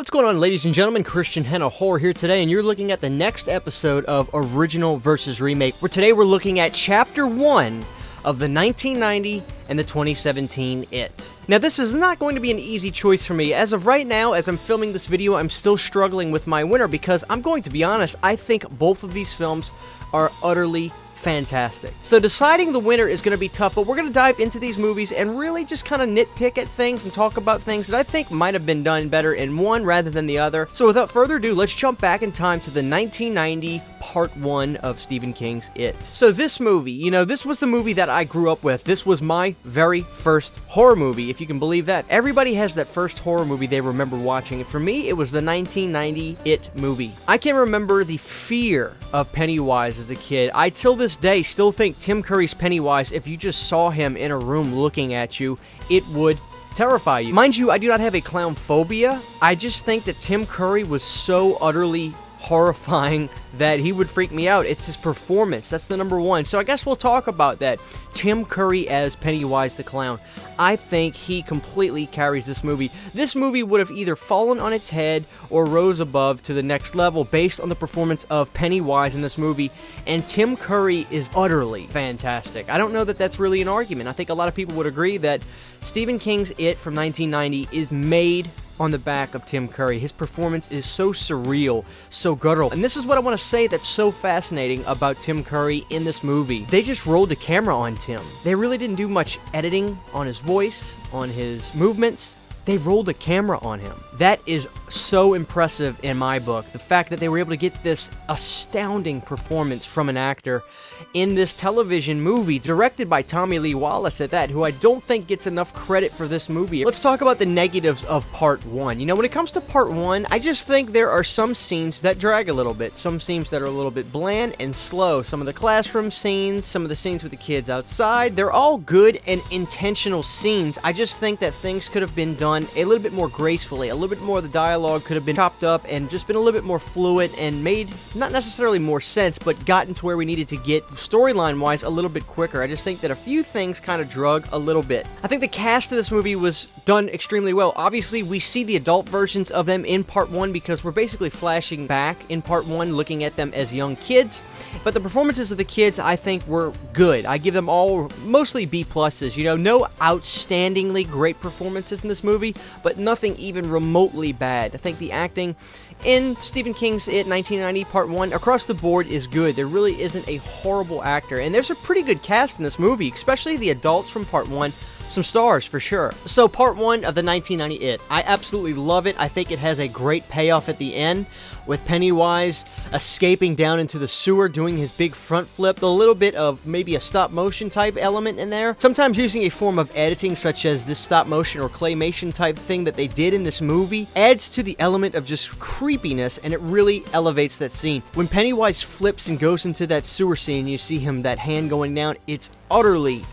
What's going on, ladies and gentlemen? Christian Henna Horror here today, and you're looking at the next episode of Original vs. Remake, where today we're looking at Chapter 1 of the 1990 and the 2017 It. Now, this is not going to be an easy choice for me. As of right now, as I'm filming this video, I'm still struggling with my winner because I'm going to be honest, I think both of these films are utterly fantastic. So deciding the winner is going to be tough, but we're going to dive into these movies and really just kind of nitpick at things and talk about things that I think might have been done better in one rather than the other. So without further ado, let's jump back in time to the 1990 Part 1 of Stephen King's It. So this movie, this was the movie that I grew up with. This was my very first horror movie, if you can believe that. Everybody has that first horror movie they remember watching, and for me, it was the 1990 It movie. I can remember the fear of Pennywise as a kid. I, till this day, still think Tim Curry's Pennywise, if you just saw him in a room looking at you, it would terrify you. Mind you, I do not have a clown phobia. I just think that Tim Curry was so utterly horrifying that he would freak me out. It's his performance. That's the number one. So I guess we'll talk about that. Tim Curry as Pennywise the Clown. I think he completely carries this movie. This movie would have either fallen on its head or rose above to the next level based on the performance of Pennywise in this movie, and Tim Curry is utterly fantastic. I don't know that that's really an argument. I think a lot of people would agree that Stephen King's It from 1990 is made on the back of Tim Curry. His performance is so surreal, so guttural. And this is what I want to say that's so fascinating about Tim Curry in this movie. They just rolled the camera on Tim. They really didn't do much editing on his voice, on his movements. They rolled a camera on him. That is so impressive in my book. The fact that they were able to get this astounding performance from an actor in this television movie, directed by Tommy Lee Wallace at that, who I don't think gets enough credit for this movie. Let's talk about the negatives of Part 1. When it comes to Part 1, I just think there are some scenes that drag a little bit. Some scenes that are a little bit bland and slow. Some of the classroom scenes, some of the scenes with the kids outside, they're all good and intentional scenes. I just think that things could have been done a little bit more gracefully. A little bit more of the dialogue could have been chopped up and just been a little bit more fluid and made not necessarily more sense, but gotten to where we needed to get storyline wise a little bit quicker. I just think that a few things kind of drug a little bit. I think the cast of this movie was done extremely well. Obviously, we see the adult versions of them in Part 1 because we're basically flashing back in Part 1 looking at them as young kids, but the performances of the kids I think were good. I give them all mostly B+. No outstandingly great performances in this movie, but nothing even remotely bad. I think the acting in Stephen King's It 1990 Part 1 across the board is good. There really isn't a horrible actor, and there's a pretty good cast in this movie, especially the adults from Part 1. Some stars, for sure. So, Part 1 of the 1990 It. I absolutely love it. I think it has a great payoff at the end, with Pennywise escaping down into the sewer, doing his big front flip, a little bit of maybe a stop-motion type element in there. Sometimes using a form of editing, such as this stop-motion or claymation type thing that they did in this movie, adds to the element of just creepiness, and it really elevates that scene. When Pennywise flips and goes into that sewer scene, you see him, that hand going down, it's utterly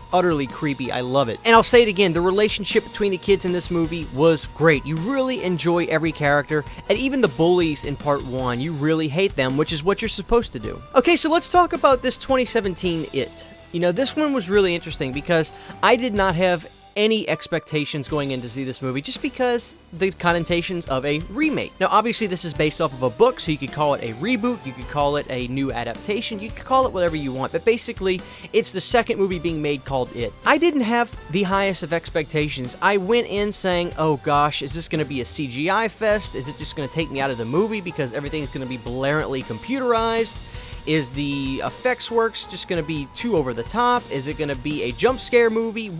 creepy. I love it. And I'll say it again, the relationship between the kids in this movie was great. You really enjoy every character, and even the bullies in Part 1, you really hate them, which is what you're supposed to do. Okay, so let's talk about this 2017 It. This one was really interesting because I did not have any expectations going in to see this movie just because the connotations of a remake. Now, obviously, this is based off of a book, so you could call it a reboot, you could call it a new adaptation, you could call it whatever you want, but basically, it's the second movie being made called It. I didn't have the highest of expectations. I went in saying, oh gosh, is this going to be a CGI fest? Is it just going to take me out of the movie because everything's going to be blatantly computerized? Is the effects works just going to be too over the top? Is it going to be a jump scare movie?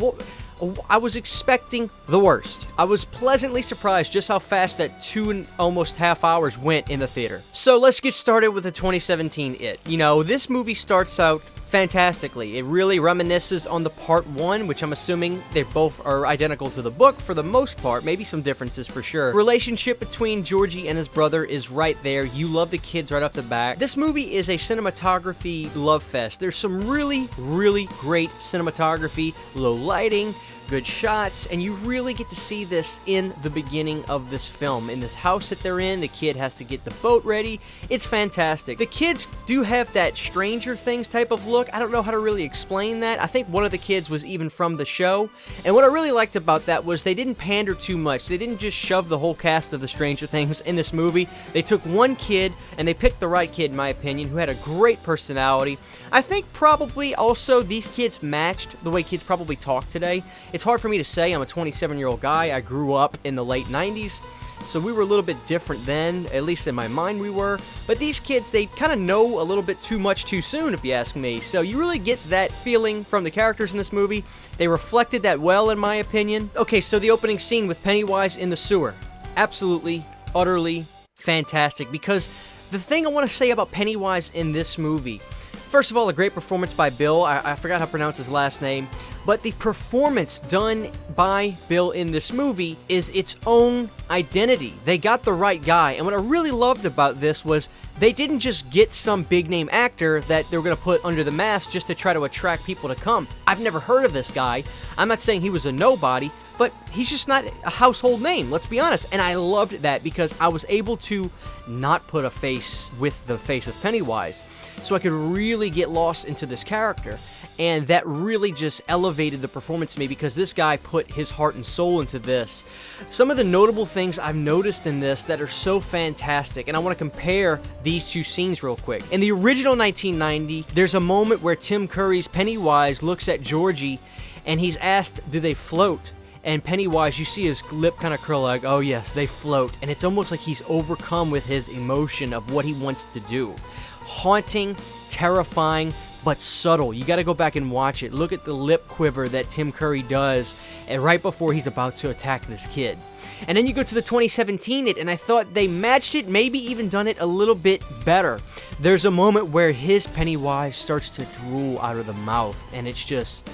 I was expecting the worst. I was pleasantly surprised just how fast that 2 and almost half hours went in the theater. So let's get started with the 2017 It. This movie starts out fantastically. It really reminisces on the Part 1, which I'm assuming they both are identical to the book for the most part, maybe some differences for sure. Relationship between Georgie and his brother is right there. You love the kids right off the bat. This movie is a cinematography love fest. There's some really great cinematography, low lighting, good shots, and you really get to see this in the beginning of this film. In this house that they're in, the kid has to get the boat ready. It's fantastic. The kids do have that Stranger Things type of look. I don't know how to really explain that. I think one of the kids was even from the show, and what I really liked about that was they didn't pander too much. They didn't just shove the whole cast of the Stranger Things in this movie. They took one kid, and they picked the right kid, in my opinion, who had a great personality. I think probably also these kids matched the way kids probably talk today. It's hard for me to say. I'm a 27-year-old guy. I grew up in the late 90s, so we were a little bit different then, at least in my mind we were. But these kids, they kind of know a little bit too much too soon, if you ask me. So you really get that feeling from the characters in this movie. They reflected that well, in my opinion. Okay, so the opening scene with Pennywise in the sewer. Absolutely, utterly fantastic. Because the thing I want to say about Pennywise in this movie, first of all, a great performance by Bill. I forgot how to pronounce his last name. But the performance done by Bill in this movie is its own identity. They got the right guy. And what I really loved about this was they didn't just get some big-name actor that they were going to put under the mask just to try to attract people to come. I've never heard of this guy. I'm not saying he was a nobody, but he's just not a household name, let's be honest. And I loved that because I was able to not put a face with the face of Pennywise. So I could really get lost into this character. And that really just elevated the performance to me because this guy put his heart and soul into this. Some of the notable things I've noticed in this that are so fantastic, and I want to compare these two scenes real quick. In the original 1990, there's a moment where Tim Curry's Pennywise looks at Georgie and he's asked, do they float? And Pennywise, you see his lip kind of curl like, oh yes, they float. And it's almost like he's overcome with his emotion of what he wants to do. Haunting, terrifying, but subtle. You got to go back and watch it. Look at the lip quiver that Tim Curry does and right before he's about to attack this kid. And then you go to the 2017 it, and I thought they matched it, maybe even done it a little bit better. There's a moment where his Pennywise starts to drool out of the mouth, and it's just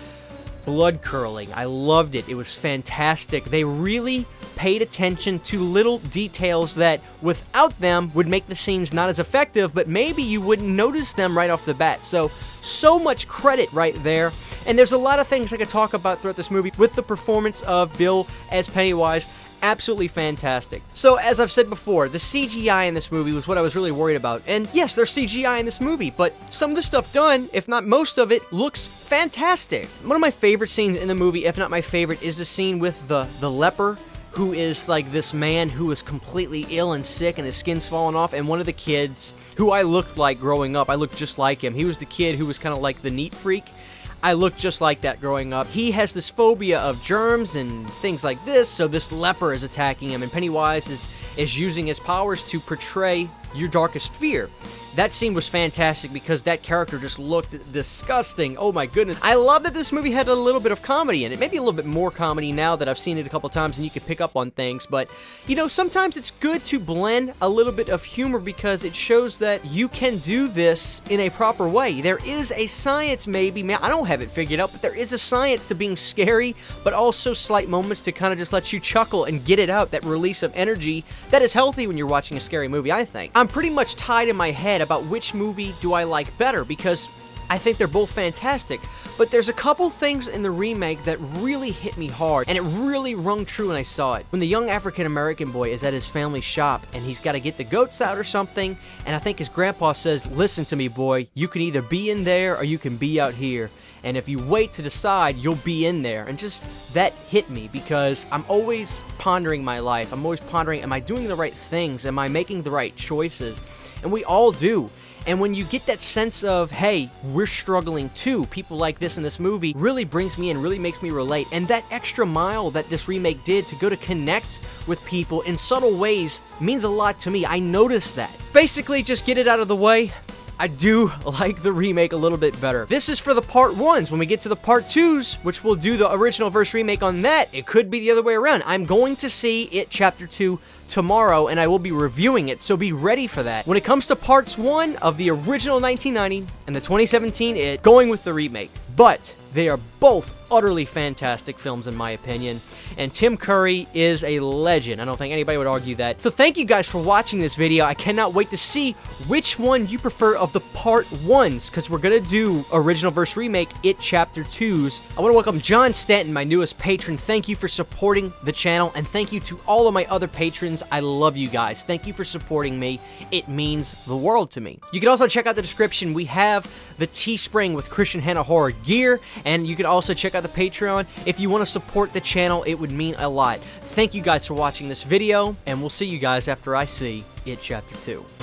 blood curling. I loved it. It was fantastic. They really paid attention to little details that without them would make the scenes not as effective, but maybe you wouldn't notice them right off the bat. So much credit right there. And there's a lot of things I could talk about throughout this movie with the performance of Bill as Pennywise. Absolutely fantastic. So, as I've said before, the CGI in this movie was what I was really worried about. And yes, there's CGI in this movie, but some of the stuff done, if not most of it, looks fantastic. One of my favorite scenes in the movie, if not my favorite, is the scene with the leper, who is like this man who is completely ill and sick and his skin's falling off, and one of the kids who I looked like growing up, I looked just like him. He was the kid who was kind of like the neat freak. I looked just like that growing up. He has this phobia of germs and things like this, so this leper is attacking him, and Pennywise is using his powers to portray your darkest fear. That scene was fantastic because that character just looked disgusting. Oh my goodness. I love that this movie had a little bit of comedy in it. Maybe a little bit more comedy now that I've seen it a couple times and you can pick up on things. But, you know, sometimes it's good to blend a little bit of humor because it shows that you can do this in a proper way. There is a science, maybe. Man, I don't have it figured out, but there is a science to being scary, but also slight moments to kind of just let you chuckle and get it out. That release of energy that is healthy when you're watching a scary movie, I think. I'm pretty much tied in my head about which movie do I like better because I think they're both fantastic, but there's a couple things in the remake that really hit me hard, and it really rung true when I saw it. When the young African-American boy is at his family's shop, and he's got to get the goats out or something, and I think his grandpa says, listen to me, boy, you can either be in there or you can be out here. And if you wait to decide, you'll be in there. And just that hit me because I'm always pondering my life. I'm always pondering, am I doing the right things? Am I making the right choices? And we all do. And when you get that sense of, hey, we're struggling too, people like this in this movie really brings me in, really makes me relate. And that extra mile that this remake did to go to connect with people in subtle ways means a lot to me. I noticed that. Basically, just get it out of the way. I do like the remake a little bit better. This is for the part 1s. When we get to the part 2s, which we'll do the original verse remake on that, it could be the other way around. I'm going to see it Chapter 2 tomorrow, and I will be reviewing it, so be ready for that. When it comes to parts 1 of the original 1990 and the 2017 it, going with the remake. but they are both utterly fantastic films in my opinion, and Tim Curry is a legend. I don't think anybody would argue that. So thank you guys for watching this video. I cannot wait to see which one you prefer of the part 1s, because we're going to do Original vs. Remake, It Chapter 2s. I want to welcome John Stanton, my newest patron. Thank you for supporting the channel, and thank you to all of my other patrons. I love you guys. Thank you for supporting me. It means the world to me. You can also check out the description. We have the Teespring with Christian Henna Horror gear, and you can also check out the Patreon. If you want to support the channel, it would mean a lot. Thank you guys for watching this video, and we'll see you guys after I see It Chapter 2.